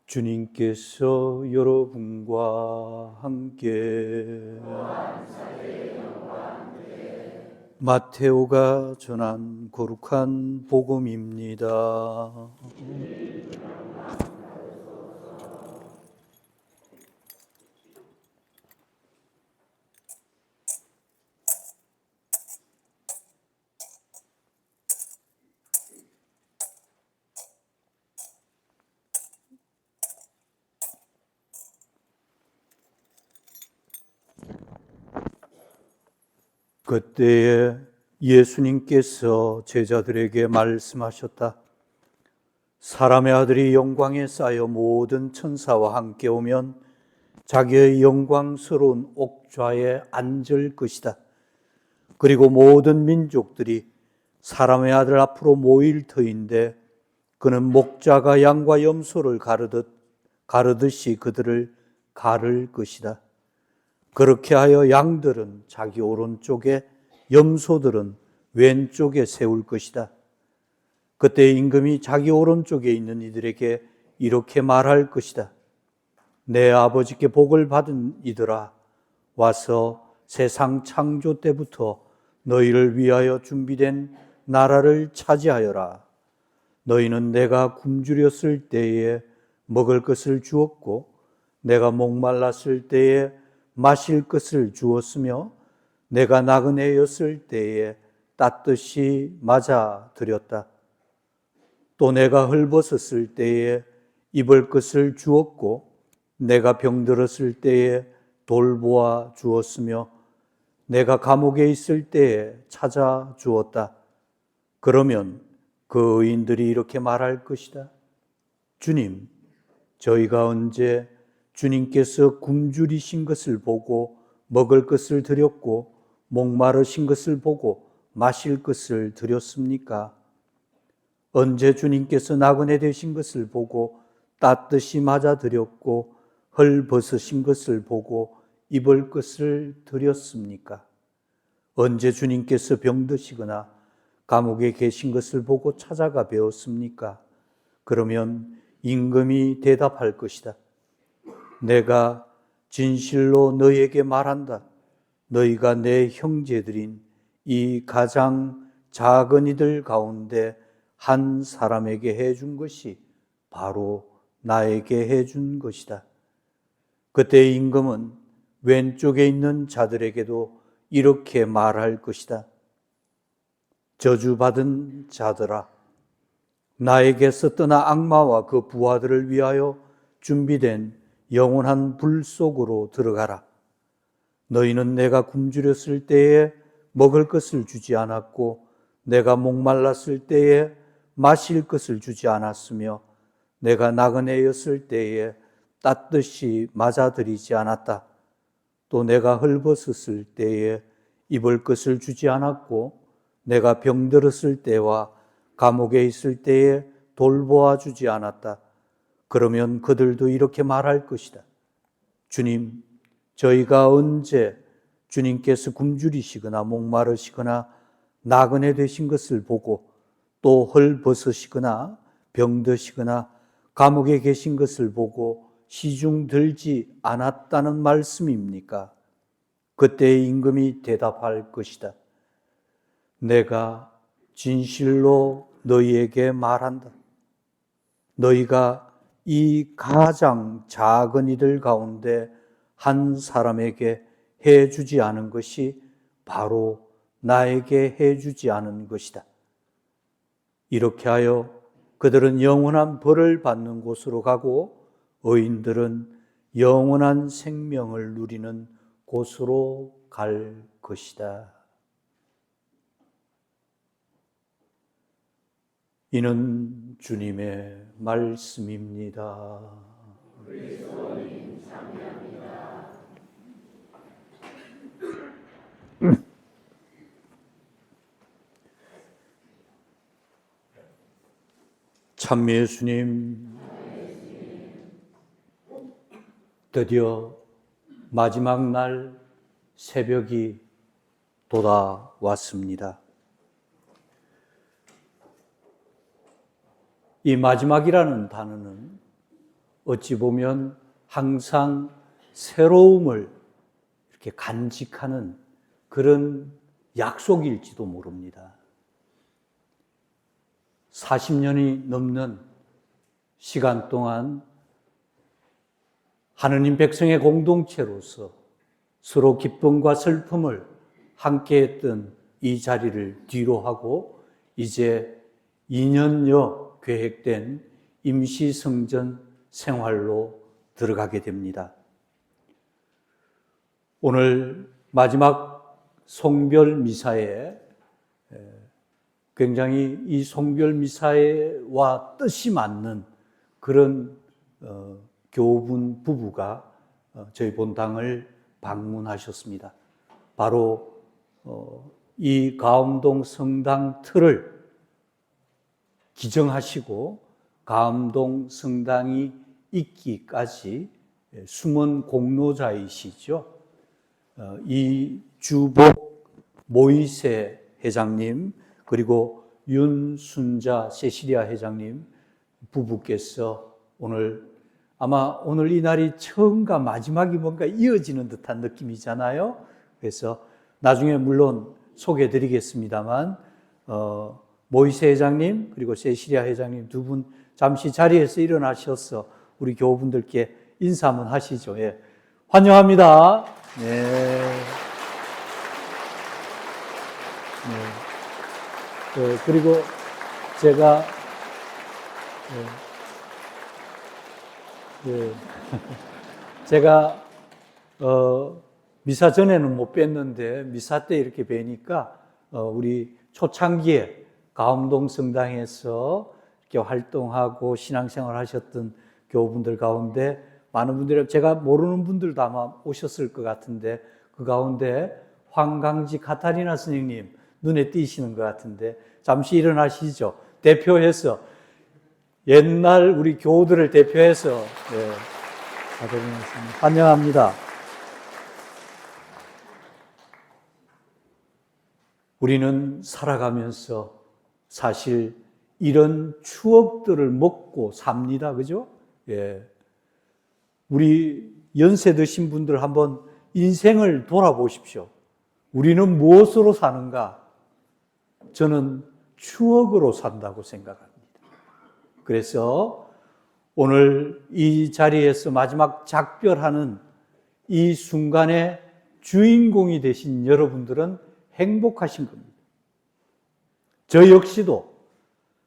주님께서 여러분과 함께 마테오가 전한 거룩한 복음입니다. 그때에 예수님께서 제자들에게 말씀하셨다. 사람의 아들이 영광에 쌓여 모든 천사와 함께 오면 자기의 영광스러운 옥좌에 앉을 것이다. 그리고 모든 민족들이 사람의 아들 앞으로 모일 터인데 그는 목자가 양과 염소를 가르듯이 그들을 가를 것이다. 그렇게 하여 양들은 자기 오른쪽에, 염소들은 왼쪽에 세울 것이다. 그때 임금이 자기 오른쪽에 있는 이들에게 이렇게 말할 것이다. 내 아버지께 복을 받은 이들아, 와서 세상 창조 때부터 너희를 위하여 준비된 나라를 차지하여라. 너희는 내가 굶주렸을 때에 먹을 것을 주었고 내가 목말랐을 때에 마실 것을 주었으며 내가 나그네였을 때에 따뜻이 맞아 드렸다. 또 내가 헐벗었을 때에 입을 것을 주었고 내가 병들었을 때에 돌보아 주었으며 내가 감옥에 있을 때에 찾아 주었다. 그러면 그 의인들이 이렇게 말할 것이다. 주님, 저희가 언제 주님께서 굶주리신 것을 보고 먹을 것을 드렸고 목마르신 것을 보고 마실 것을 드렸습니까? 언제 주님께서 나그네 되신 것을 보고 따뜻이 맞아 드렸고 헐벗으신 것을 보고 입을 것을 드렸습니까? 언제 주님께서 병드시거나 감옥에 계신 것을 보고 찾아가 배웠습니까? 그러면 임금이 대답할 것이다. 내가 진실로 너희에게 말한다. 너희가 내 형제들인 이 가장 작은 이들 가운데 한 사람에게 해준 것이 바로 나에게 해준 것이다. 그때 임금은 왼쪽에 있는 자들에게도 이렇게 말할 것이다. 저주받은 자들아, 나에게서 떠나 악마와 그 부하들을 위하여 준비된 영원한 불 속으로 들어가라. 너희는 내가 굶주렸을 때에 먹을 것을 주지 않았고 내가 목말랐을 때에 마실 것을 주지 않았으며 내가 나그네였을 때에 따뜻이 맞아들이지 않았다. 또 내가 헐벗었을 때에 입을 것을 주지 않았고 내가 병들었을 때와 감옥에 있을 때에 돌보아 주지 않았다. 그러면 그들도 이렇게 말할 것이다. 주님, 저희가 언제 주님께서 굶주리시거나 목마르시거나 나그네 되신 것을 보고 또 헐벗으시거나 병드시거나 감옥에 계신 것을 보고 시중 들지 않았다는 말씀입니까? 그때 임금이 대답할 것이다. 내가 진실로 너희에게 말한다. 너희가 이 가장 작은 이들 가운데 한 사람에게 해주지 않은 것이 바로 나에게 해주지 않은 것이다. 이렇게 하여 그들은 영원한 벌을 받는 곳으로 가고 의인들은 영원한 생명을 누리는 곳으로 갈 것이다. 이는 주님의 말씀입니다. 그리스도님 찬양합니다. 참 예수님, 드디어 마지막 날 새벽이 돌아왔습니다. 이 마지막이라는 단어는 어찌 보면 항상 새로움을 이렇게 간직하는 그런 약속일지도 모릅니다. 40년이 넘는 시간 동안 하느님 백성의 공동체로서 서로 기쁨과 슬픔을 함께 했던 이 자리를 뒤로 하고 이제 2년여 계획된 임시 성전 생활로 들어가게 됩니다. 오늘 마지막 송별 미사에 굉장히 이 송별 미사와 뜻이 맞는 그런 교우분 부부가 저희 본당을 방문하셨습니다. 바로 이 가암동 성당 틀을 기정하시고 가암동 성당이 있기까지 숨은 공로자이시죠. 이주복 모이세 회장님 그리고 윤순자 세시리아 회장님 부부께서 아마 오늘 이 날이 처음과 마지막이 뭔가 이어지는 듯한 느낌이잖아요. 그래서 나중에 물론 소개해드리겠습니다만 모이세 회장님 그리고 세시리아 회장님 두 분 잠시 자리에서 일어나셔서 우리 교우분들께 인사 한번 하시죠. 예. 환영합니다. 네. 네. 그리고 제가 제가 미사 전에는 못 뵀는데 미사 때 이렇게 뵈니까 우리 초창기에 가암동 성당에서 이렇게 활동하고 신앙생활 하셨던 교우분들 가운데 많은 분들이 제가 모르는 분들도 아마 오셨을 것 같은데 그 가운데 황강지 카타리나 선생님 눈에 띄시는 것 같은데 잠시 일어나시죠. 대표해서 옛날 우리 교우들을 대표해서 환영합니다. 우리는 살아가면서 사실 이런 추억들을 먹고 삽니다. 그죠? 예. 우리 연세 드신 분들 한번 인생을 돌아보십시오. 우리는 무엇으로 사는가? 저는 추억으로 산다고 생각합니다. 그래서 오늘 이 자리에서 마지막 작별하는 이 순간의 주인공이 되신 여러분들은 행복하신 겁니다. 저 역시도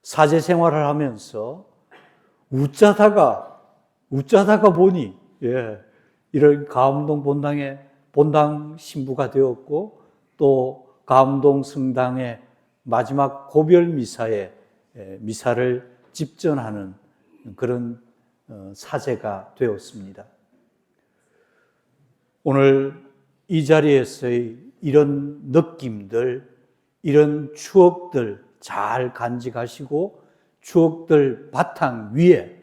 사제 생활을 하면서 웃자다가 보니 이런 가암동 본당의 본당 신부가 되었고 또 가암동 성당의 마지막 고별 미사에 미사를 집전하는 그런 사제가 되었습니다. 오늘 이 자리에서의 이런 느낌들, 이런 추억들 잘 간직하시고 추억들 바탕 위에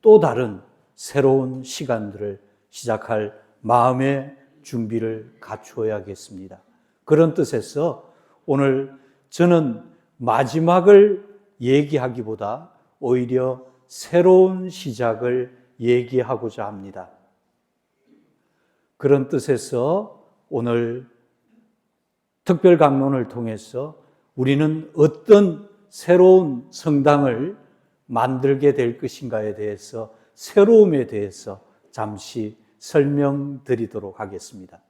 또 다른 새로운 시간들을 시작할 마음의 준비를 갖추어야겠습니다. 그런 뜻에서 오늘 저는 마지막을 얘기하기보다 오히려 새로운 시작을 얘기하고자 합니다. 그런 뜻에서 오늘 특별 강론을 통해서 우리는 어떤 새로운 성당을 만들게 될 것인가에 대해서 새로움에 대해서 잠시 설명드리도록 하겠습니다.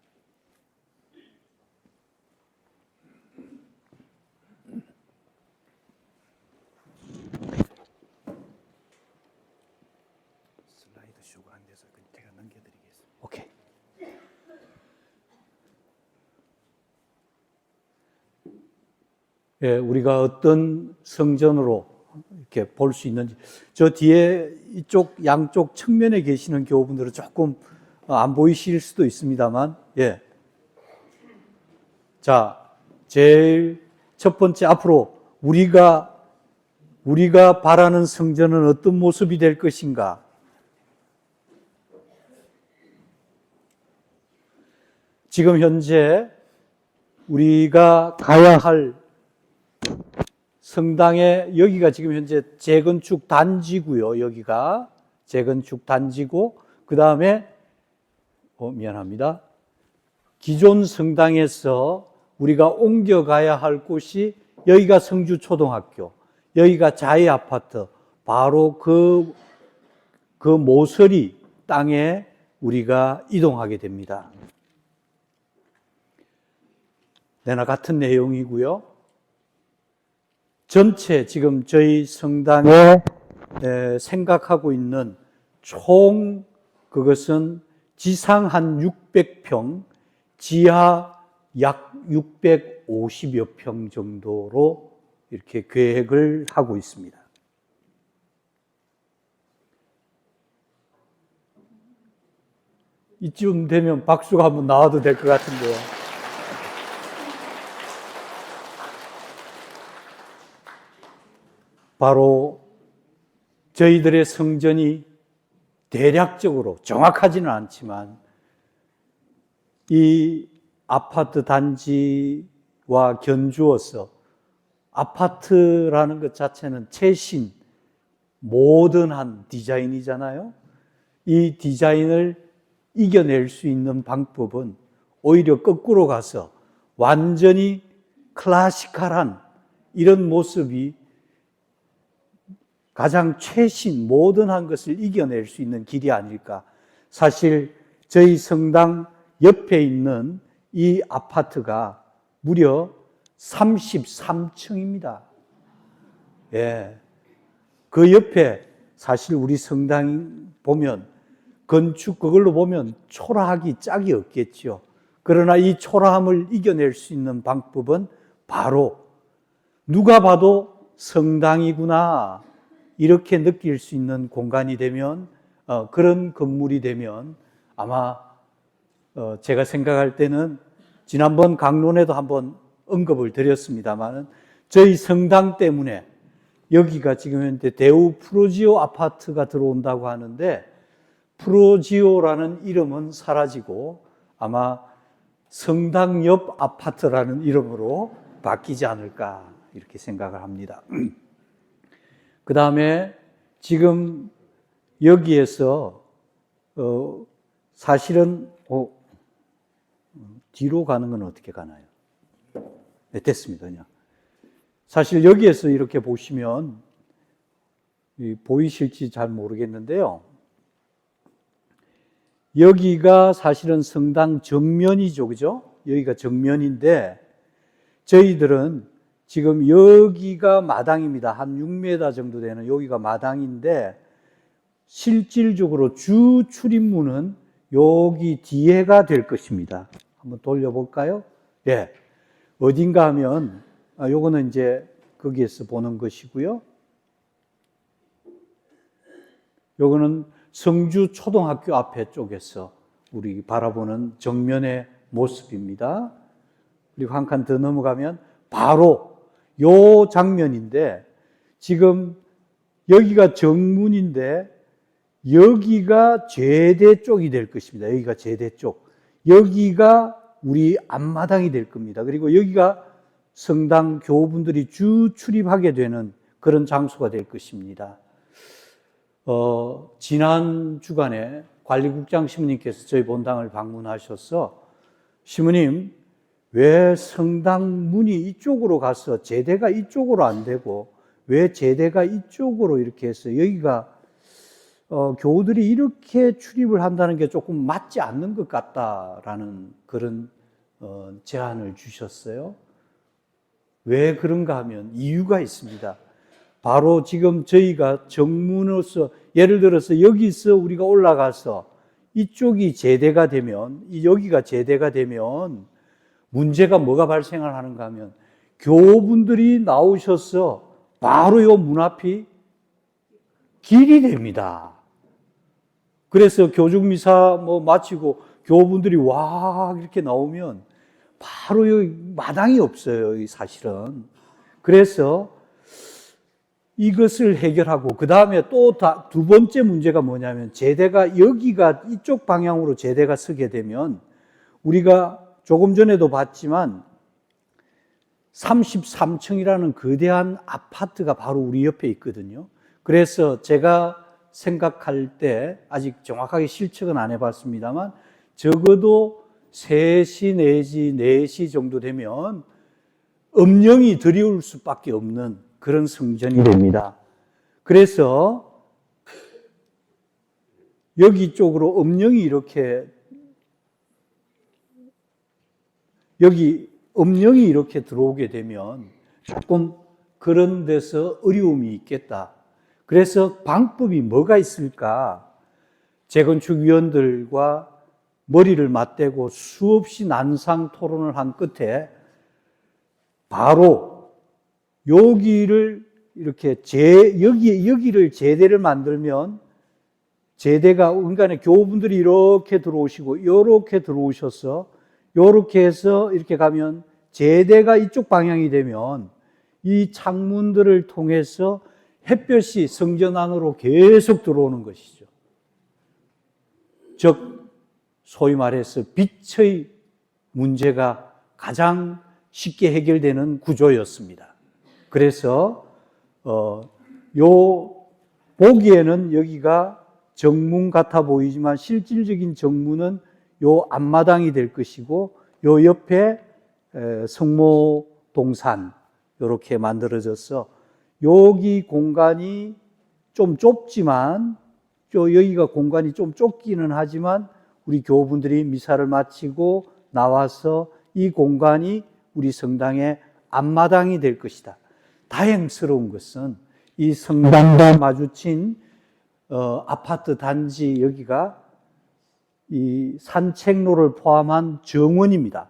슬라이드 쇼가 안 돼서 제가 넘겨드리겠습니다. 오케이. 예, 우리가 어떤 성전으로 이렇게 볼 수 있는지, 저 뒤에 이쪽 양쪽 측면에 계시는 교우분들은 조금 안 보이실 수도 있습니다만, 예. 자, 제일 첫 번째 앞으로 우리가 바라는 성전은 어떤 모습이 될 것인가? 지금 현재 우리가 가야 할 성당의 여기가 지금 현재 재건축 단지고요. 여기가 재건축 단지고, 그 다음에 미안합니다. 기존 성당에서 우리가 옮겨가야 할 곳이 여기가 성주초등학교, 여기가 자이아파트, 바로 그 모서리 땅에 우리가 이동하게 됩니다. 내나 같은 내용이고요. 전체 지금 저희 성당에 생각하고 있는 총 그것은 지상 한 600평, 지하 약 650여 평 정도로 이렇게 계획을 하고 있습니다. 이쯤 되면 박수가 한번 나와도 될 것 같은데요. 바로 저희들의 성전이 대략적으로 정확하지는 않지만 이 아파트 단지와 견주어서, 아파트라는 것 자체는 최신 모던한 디자인이잖아요. 이 디자인을 이겨낼 수 있는 방법은 오히려 거꾸로 가서 완전히 클래시컬한 이런 모습이 가장 최신 모던한 것을 이겨낼 수 있는 길이 아닐까. 사실 저희 성당 옆에 있는 이 아파트가 무려 33층입니다. 예. 그 옆에 사실 우리 성당 보면 건축 그걸로 보면 초라하기 짝이 없겠죠. 그러나 이 초라함을 이겨낼 수 있는 방법은 바로 누가 봐도 성당이구나 이렇게 느낄 수 있는 공간이 되면, 그런 건물이 되면 아마 제가 생각할 때는 지난번 강론에도 한번 언급을 드렸습니다만 저희 성당 때문에 여기가 지금 현재 대우 프로지오 아파트가 들어온다고 하는데 프로지오라는 이름은 사라지고 아마 성당 옆 아파트라는 이름으로 바뀌지 않을까 이렇게 생각을 합니다. 그 다음에 지금 여기에서 사실은 뒤로 가는 건 어떻게 가나요? 네, 됐습니다. 그냥. 사실 여기에서 이렇게 보시면 보이실지 잘 모르겠는데요. 여기가 사실은 성당 정면이죠. 그죠? 여기가 정면인데 저희들은 지금 여기가 마당입니다. 한 6m 정도 되는 여기가 마당인데 실질적으로 주 출입문은 여기 뒤에가 될 것입니다. 한번 돌려볼까요? 예. 어딘가 하면, 요거는 이제 거기에서 보는 것이고요. 요거는 성주 초등학교 앞에 쪽에서 우리 바라보는 정면의 모습입니다. 그리고 한 칸 더 넘어가면 바로 요 장면인데 지금 여기가 정문인데 여기가 제대 쪽이 될 것입니다. 여기가 제대 쪽. 여기가 우리 앞마당이 될 겁니다. 그리고 여기가 성당 교우분들이 주 출입하게 되는 그런 장소가 될 것입니다. 지난 주간에 관리국장 시무님께서 저희 본당을 방문하셔서 시무님, 왜 성당 문이 이쪽으로 가서 제대가 이쪽으로 안 되고 왜 제대가 이쪽으로 이렇게 해서 여기가 교우들이 이렇게 출입을 한다는 게 조금 맞지 않는 것 같다라는 그런 제안을 주셨어요. 왜 그런가 하면 이유가 있습니다. 바로 지금 저희가 정문으로서 예를 들어서 여기서 우리가 올라가서 이쪽이 제대가 되면 여기가 제대가 되면 문제가 뭐가 발생을 하는가 하면 교우분들이 나오셔서 바로 요 문 앞이 길이 됩니다. 그래서 교중미사 마치고 교우분들이 와 이렇게 나오면 바로 여기 마당이 없어요, 사실은. 그래서 이것을 해결하고 그 다음에 또 두 번째 문제가 뭐냐면 제대가 여기가 이쪽 방향으로 제대가 서게 되면 우리가 조금 전에도 봤지만 33층이라는 거대한 아파트가 바로 우리 옆에 있거든요. 그래서 제가 생각할 때 아직 정확하게 실측은 안 해봤습니다만 적어도 3시 내지 4시 정도 되면 음령이 드리울 수밖에 없는 그런 성전이 됩니다. 그래서 여기 쪽으로 음령이 이렇게 들어오게 되면 조금 그런 데서 어려움이 있겠다. 그래서 방법이 뭐가 있을까? 재건축위원들과 머리를 맞대고 수없이 난상 토론을 한 끝에 바로 여기를 이렇게 여기를 제대를 만들면 제대가 그러니까 교우분들이 이렇게 들어오시고 이렇게 들어오셔서 이렇게 해서 이렇게 가면 제대가 이쪽 방향이 되면 이 창문들을 통해서 햇볕이 성전 안으로 계속 들어오는 것이죠. 즉 소위 말해서 빛의 문제가 가장 쉽게 해결되는 구조였습니다. 그래서 보기에는 여기가 정문 같아 보이지만 실질적인 정문은 요 앞마당이 될 것이고 요 옆에 성모동산 이렇게 만들어져서 여기 공간이 좀 좁지만 여기가 공간이 좀 좁기는 하지만 우리 교우분들이 미사를 마치고 나와서 이 공간이 우리 성당의 앞마당이 될 것이다. 다행스러운 것은 이 성당과 마주친 아파트 단지 여기가 이 산책로를 포함한 정원입니다.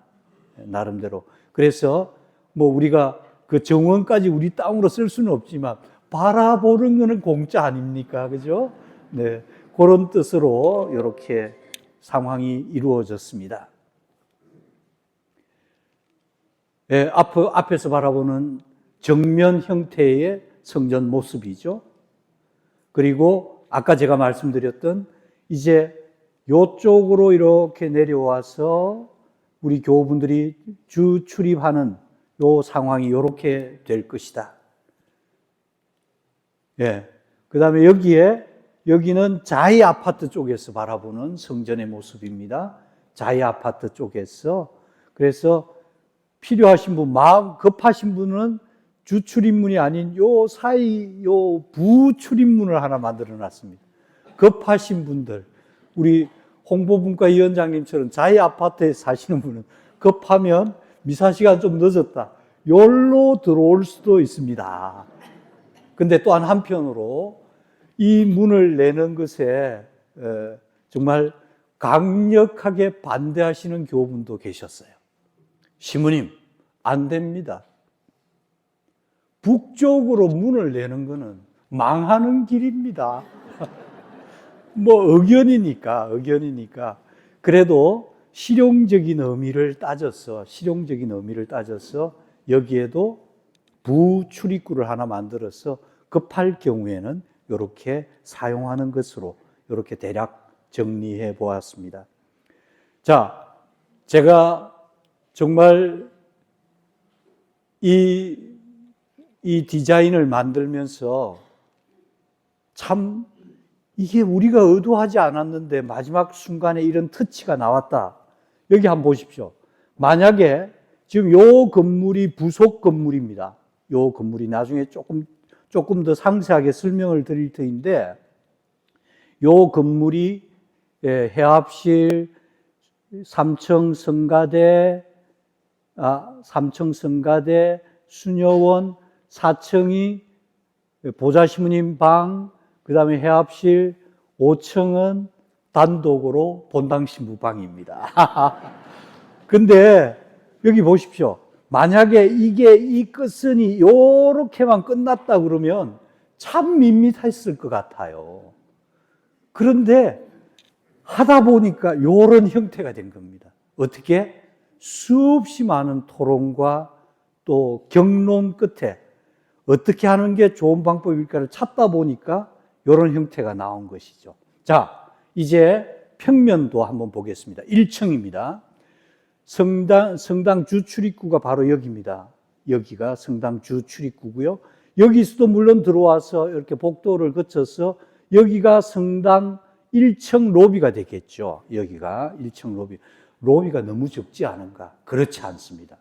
나름대로. 그래서 뭐 우리가 그 정원까지 우리 땅으로 쓸 수는 없지만 바라보는 거는 공짜 아닙니까? 그죠? 네. 그런 뜻으로 이렇게 상황이 이루어졌습니다. 네, 앞에서 바라보는 정면 형태의 성전 모습이죠. 그리고 아까 제가 말씀드렸던 이제 이쪽으로 이렇게 내려와서 우리 교우분들이 주 출입하는 요 상황이 이렇게 될 것이다. 예. 그 다음에 여기는 자이 아파트 쪽에서 바라보는 성전의 모습입니다. 자이 아파트 쪽에서. 그래서 필요하신 분, 마음 급하신 분은 주 출입문이 아닌 요 사이 요 부출입문을 하나 만들어 놨습니다. 급하신 분들, 우리 홍보분과 위원장님처럼 자이 아파트에 사시는 분은 급하면 미사 시간 좀 늦었다. 여기로 들어올 수도 있습니다. 근데 또한 한편으로 이 문을 내는 것에 정말 강력하게 반대하시는 교우분도 계셨어요. 시무님, 안 됩니다. 북쪽으로 문을 내는 것은 망하는 길입니다. 뭐 의견이니까. 그래도 실용적인 의미를 따져서 여기에도 부출입구를 하나 만들어서 급할 경우에는 이렇게 사용하는 것으로 이렇게 대략 정리해 보았습니다. 자, 제가 정말 이 디자인을 만들면서 참 이게 우리가 의도하지 않았는데 마지막 순간에 이런 터치가 나왔다. 여기 한번 보십시오. 만약에 지금 요 건물이 부속 건물입니다. 요 건물이 나중에 조금 더 상세하게 설명을 드릴 터인데 요 건물이 해합실, 3층 성가대, 수녀원, 4층이 보좌시무님 방, 그 다음에 해합실, 5층은 단독으로 본당 신부방입니다. 근데 여기 보십시오. 만약에 이 끝선이 요렇게만 끝났다 그러면 참 밋밋했을 것 같아요. 그런데 하다 보니까 요런 형태가 된 겁니다. 어떻게? 수없이 많은 토론과 또 경론 끝에 어떻게 하는 게 좋은 방법일까를 찾다 보니까 이런 형태가 나온 것이죠. 자, 이제 평면도 한번 보겠습니다. 1층입니다. 성당 주 출입구가 바로 여기입니다. 여기가 성당 주 출입구고요. 여기서도 물론 들어와서 이렇게 복도를 거쳐서 여기가 성당 1층 로비가 되겠죠. 여기가 1층 로비. 로비가 너무 좁지 않은가? 그렇지 않습니다.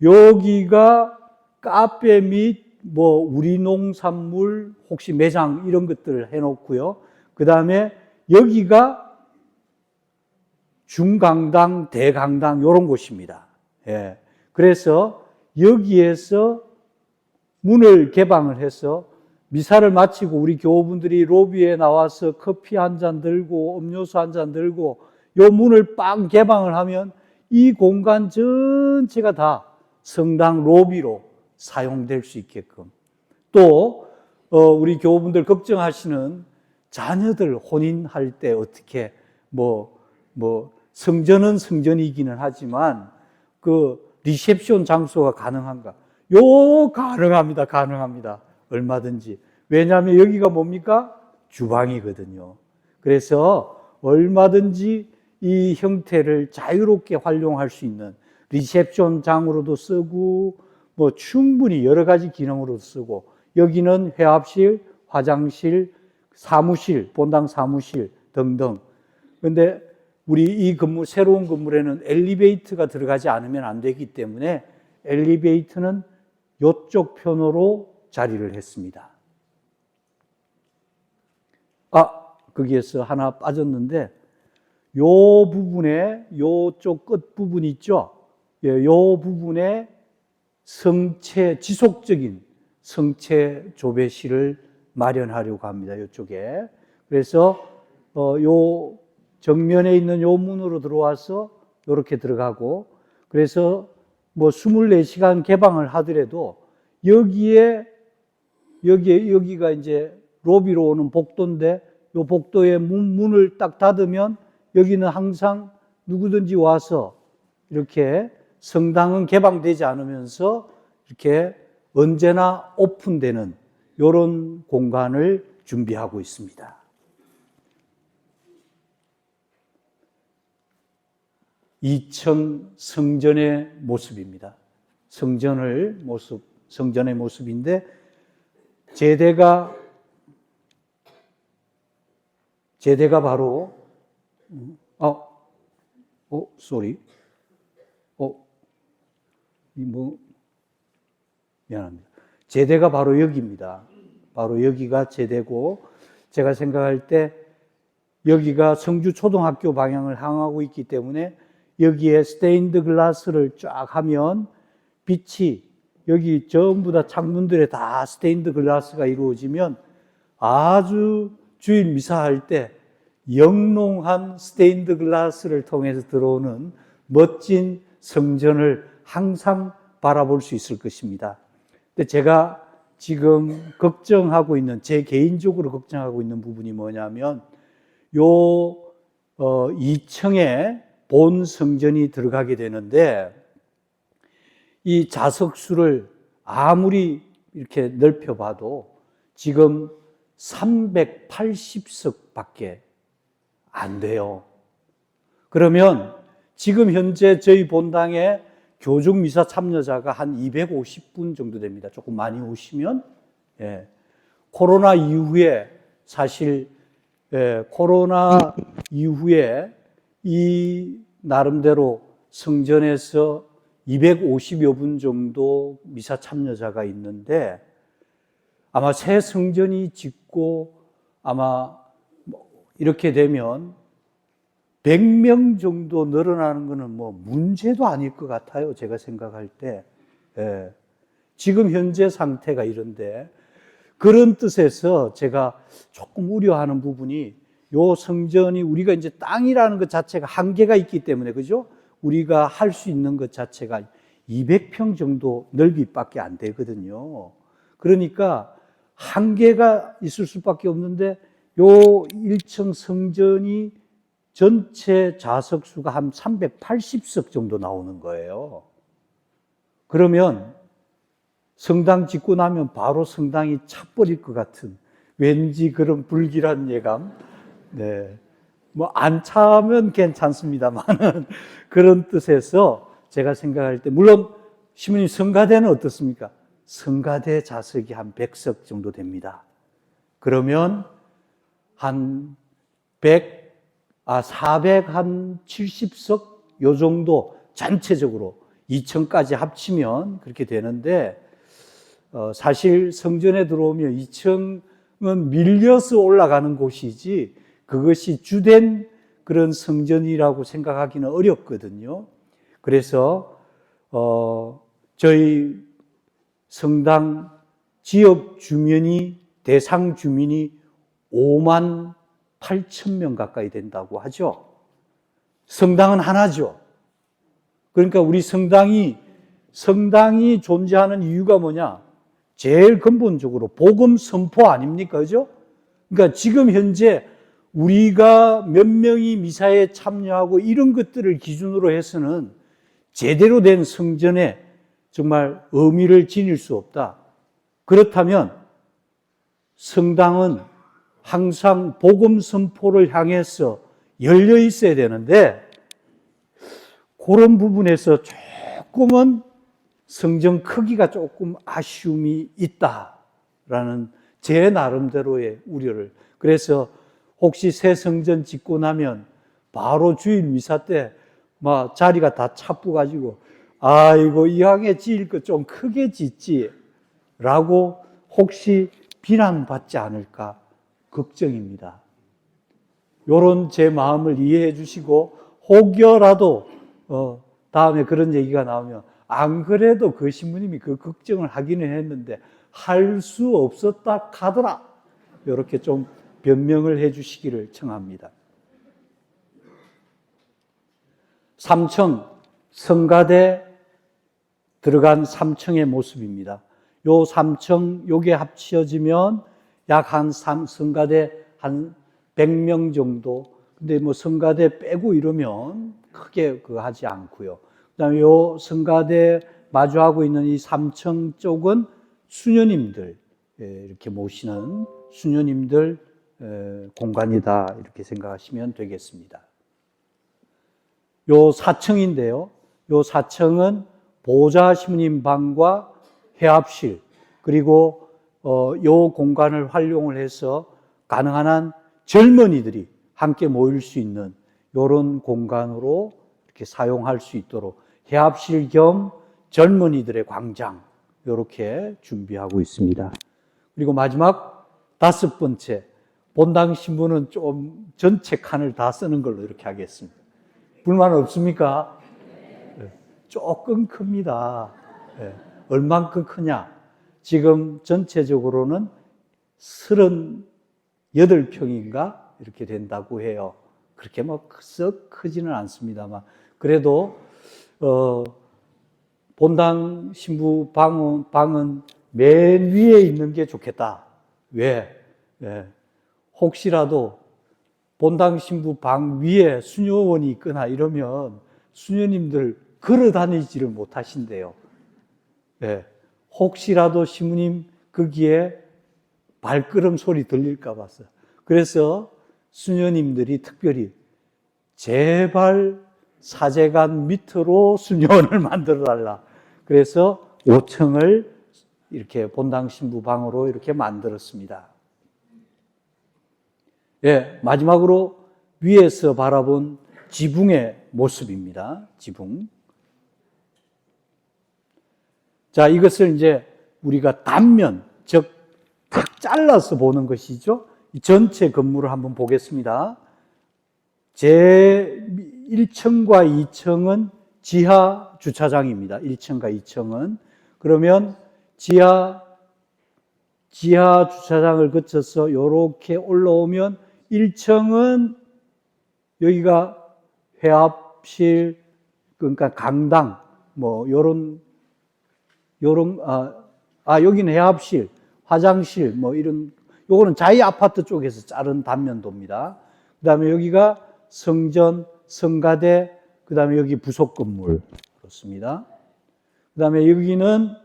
여기가 카페 및 우리 농산물 혹시 매장 이런 것들을 해놓고요. 그 다음에 여기가 중강당, 대강당 이런 곳입니다. 예. 그래서 여기에서 문을 개방을 해서 미사를 마치고 우리 교우분들이 로비에 나와서 커피 한 잔 들고 음료수 한 잔 들고 요 문을 빵 개방을 하면 이 공간 전체가 다 성당 로비로 사용될 수 있게끔, 또 우리 교우분들 걱정하시는 자녀들 혼인할 때 어떻게 성전은 성전이기는 하지만 그 리셉션 장소가 가능한가? 가능합니다. 얼마든지. 왜냐하면 여기가 뭡니까? 주방이거든요. 그래서 얼마든지 이 형태를 자유롭게 활용할 수 있는, 리셉션장으로도 쓰고 충분히 여러 가지 기능으로 쓰고, 여기는 회합실, 화장실, 사무실, 본당 사무실 등등. 그런데 우리 이 건물, 새로운 건물에는 엘리베이터가 들어가지 않으면 안 되기 때문에 엘리베이터는 이쪽 편으로 자리를 했습니다. 거기에서 하나 빠졌는데, 요 부분에, 요쪽 끝 부분 있죠? 요 부분에 지속적인 성체 조배실을 마련하려고 합니다. 이쪽에. 그래서 요 정면에 있는 요 문으로 들어와서 이렇게 들어가고, 그래서 24시간 개방을 하더라도 여기가 이제 로비로 오는 복도인데, 요 복도의 문을 딱 닫으면 여기는 항상 누구든지 와서 이렇게, 성당은 개방되지 않으면서 이렇게 언제나 오픈되는 이런 공간을 준비하고 있습니다. 2층 성전의 모습입니다. 성전의 모습인데, 제대가 바로 미안합니다. 제대가 바로 여기입니다. 바로 여기가 제대고, 제가 생각할 때 여기가 성주 초등학교 방향을 향하고 있기 때문에 여기에 스테인드 글라스를 쫙 하면 빛이, 여기 전부 다 창문들에 다 스테인드 글라스가 이루어지면 아주 주일 미사할 때 영롱한 스테인드 글라스를 통해서 들어오는 멋진 성전을 항상 바라볼 수 있을 것입니다. 근데 제가 지금 제 개인적으로 걱정하고 있는 부분이 뭐냐면, 2층에 본 성전이 들어가게 되는데, 이 좌석수를 아무리 이렇게 넓혀봐도 지금 380석 밖에 안 돼요. 그러면 지금 현재 저희 본당에 교중 미사 참여자가 한 250분 정도 됩니다. 조금 많이 오시면. 코로나 이후에 코로나 이후에 이 나름대로 성전에서 250여 분 정도 미사 참여자가 있는데, 아마 새 성전이 짓고 아마 이렇게 되면 100명 정도 늘어나는 것은 문제도 아닐 것 같아요. 제가 생각할 때. 지금 현재 상태가 이런데, 그런 뜻에서 제가 조금 우려하는 부분이, 요 성전이 우리가 이제 땅이라는 것 자체가 한계가 있기 때문에, 그죠? 우리가 할 수 있는 것 자체가 200평 정도 넓이밖에 안 되거든요. 그러니까 한계가 있을 수밖에 없는데, 요 1층 성전이 전체 좌석수가 한 380석 정도 나오는 거예요. 그러면 성당 짓고 나면 바로 성당이 차버릴 것 같은, 왠지 그런 불길한 예감. 안 차면 괜찮습니다만은, 그런 뜻에서 제가 생각할 때, 물론 시모님 성가대는 한 470석 요 정도 전체적으로 2층까지 합치면 그렇게 되는데, 사실 성전에 들어오면 2층은 밀려서 올라가는 곳이지 그것이 주된 그런 성전이라고 생각하기는 어렵거든요. 그래서 저희 성당 지역 주민이, 대상 주민이 5만 8천 명 가까이 된다고 하죠. 성당은 하나죠. 그러니까 우리 성당이 존재하는 이유가 뭐냐? 제일 근본적으로 복음 선포 아닙니까? 그죠? 그러니까 지금 현재 우리가 몇 명이 미사에 참여하고 이런 것들을 기준으로 해서는 제대로 된 성전에 정말 의미를 지닐 수 없다. 그렇다면 성당은 항상 복음 선포를 향해서 열려 있어야 되는데, 그런 부분에서 조금은 성전 크기가 조금 아쉬움이 있다라는 제 나름대로의 우려를. 그래서 혹시 새 성전 짓고 나면 바로 주일 미사 때 막 자리가 다 차뿌가지고, 아이고 이왕에 지을 거 좀 크게 짓지라고 혹시 비난받지 않을까 걱정입니다. 요런 제 마음을 이해해 주시고, 혹여라도 다음에 그런 얘기가 나오면, 안 그래도 그 신부님이 그 걱정을 하기는 했는데 할 수 없었다 카더라, 이렇게 좀 변명을 해 주시기를 청합니다. 3층 성가대 들어간 3층의 모습입니다. 요 3층 요게 합쳐지면 약 한 성가대 한 100명 정도. 근데 뭐 성가대 빼고 이러면 크게 그거 하지 않고요. 그다음에 요 성가대 마주하고 있는 이 3층 쪽은 수녀님들, 이렇게 모시는 수녀님들 공간이다, 이렇게 생각하시면 되겠습니다. 요 4층인데요. 요 4층은 보좌 신부님 방과 회합실, 그리고 요 공간을 활용을 해서 가능한 한 젊은이들이 함께 모일 수 있는 이런 공간으로 이렇게 사용할 수 있도록 회합실 겸 젊은이들의 광장, 이렇게 준비하고 있습니다. 그리고 마지막 5번째, 본당 신부는 좀 전체 칸을 다 쓰는 걸로 이렇게 하겠습니다. 불만 없습니까? 네. 조금 큽니다. 네. 얼만큼 크냐? 지금 전체적으로는 38평인가 이렇게 된다고 해요. 그렇게 뭐 썩 크지는 않습니다만, 그래도 본당 신부 방은 맨 위에 있는 게 좋겠다. 왜? 네. 혹시라도 본당 신부 방 위에 수녀원이 있거나 이러면 수녀님들 걸어 다니지를 못하신대요. 네. 혹시라도 신부님 거기에 발걸음 소리 들릴까 봐서. 그래서 수녀님들이 특별히 제발 사제관 밑으로 수녀원을 만들어 달라. 그래서 5층을 이렇게 본당 신부 방으로 이렇게 만들었습니다. 예, 마지막으로 위에서 바라본 지붕의 모습입니다. 지붕. 자, 이것을 이제 우리가 단면, 즉, 탁 잘라서 보는 것이죠. 이 전체 건물을 한번 보겠습니다. 제 1층과 2층은 지하 주차장입니다. 1층과 2층은. 그러면 지하 주차장을 거쳐서 이렇게 올라오면 1층은 여기가 회합실, 그러니까 강당, 뭐 여기는 회합실, 화장실, 뭐 이런, 요거는 자이 아파트 쪽에서 자른 단면도입니다. 그 다음에 여기가 성전, 성가대, 그 다음에 여기 부속 건물, 그렇습니다. 그 다음에 여기는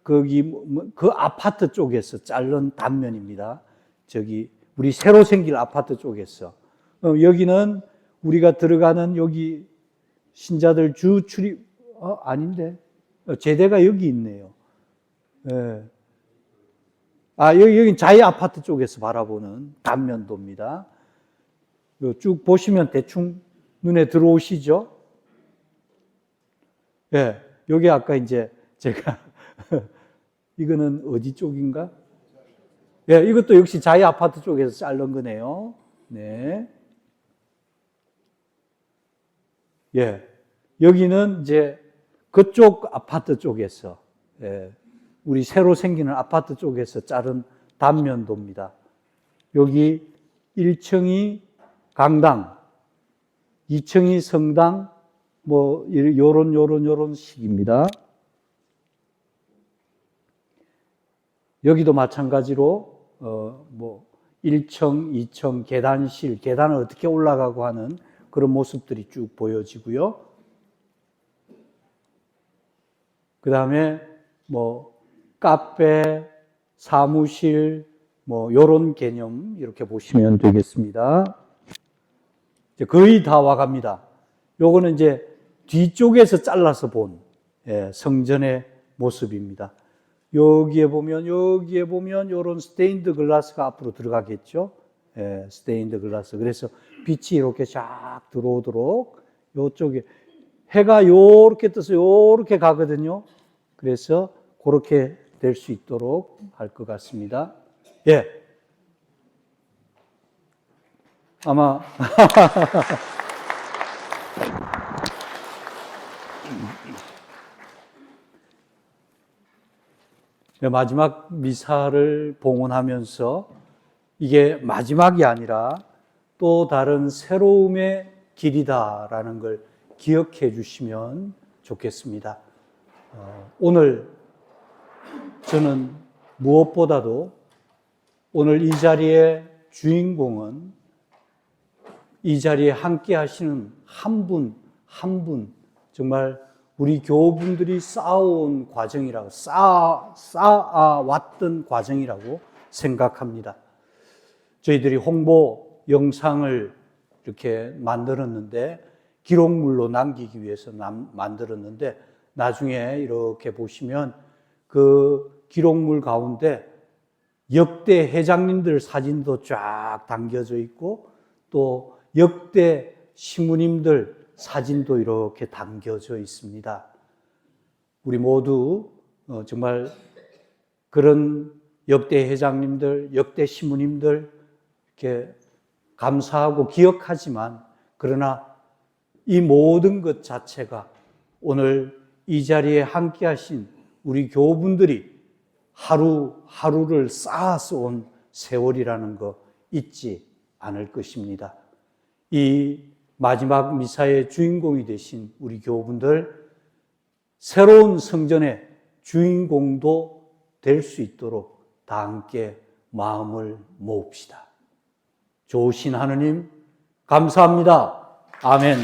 그 아파트 쪽에서 자른 단면입니다. 저기, 우리 새로 생길 아파트 쪽에서. 여기는 우리가 들어가는 여기 신자들 주 출입, 아닌데. 제대가 여기 있네요. 예. 여기 자이 아파트 쪽에서 바라보는 단면도입니다. 쭉 보시면 대충 눈에 들어오시죠? 예, 여기 아까 이제 제가, 이거는 어디 쪽인가? 예, 이것도 역시 자이 아파트 쪽에서 자른 거네요. 네. 예, 여기는 이제 그쪽 아파트 쪽에서, 예, 우리 새로 생기는 아파트 쪽에서 자른 단면도입니다. 여기 1층이 강당, 2층이 성당, 뭐, 요런 식입니다. 여기도 마찬가지로, 1층, 2층, 계단실, 계단을 어떻게 올라가고 하는 그런 모습들이 쭉 보여지고요. 그 다음에, 카페, 사무실, 요런 개념, 이렇게 보시면 되겠습니다. 이제 거의 다 와갑니다. 요거는 이제 뒤쪽에서 잘라서 본, 성전의 모습입니다. 여기에 보면 요런 스테인드 글라스가 앞으로 들어가겠죠. 스테인드 글라스. 그래서 빛이 이렇게 쫙 들어오도록 요쪽에 해가 요렇게 떠서 요렇게 가거든요. 그래서 그렇게 될 수 있도록 할 것 같습니다. 예. 아마 마지막 미사를 봉헌하면서 이게 마지막이 아니라 또 다른 새로움의 길이다라는 걸 기억해 주시면 좋겠습니다. 오늘 저는 무엇보다도 오늘 이 자리의 주인공은 이 자리에 함께 하시는 한 분, 한 분, 정말 우리 교우분들이 쌓아온 과정이라고, 쌓아왔던 과정이라고 생각합니다. 저희들이 홍보 영상을 이렇게 만들었는데, 기록물로 남기기 위해서 만들었는데, 나중에 이렇게 보시면 그 기록물 가운데 역대 회장님들 사진도 쫙 담겨져 있고, 또 역대 시무님들 사진도 이렇게 담겨져 있습니다. 우리 모두 정말 그런 역대 회장님들, 역대 시무님들 이렇게 감사하고 기억하지만, 그러나 이 모든 것 자체가 오늘 이 자리에 함께 하신 우리 교우분들이 하루하루를 쌓아서 온 세월이라는 거 잊지 않을 것입니다. 이 마지막 미사의 주인공이 되신 우리 교우분들, 새로운 성전의 주인공도 될 수 있도록 다 함께 마음을 모읍시다. 좋으신 하느님 감사합니다. 아멘.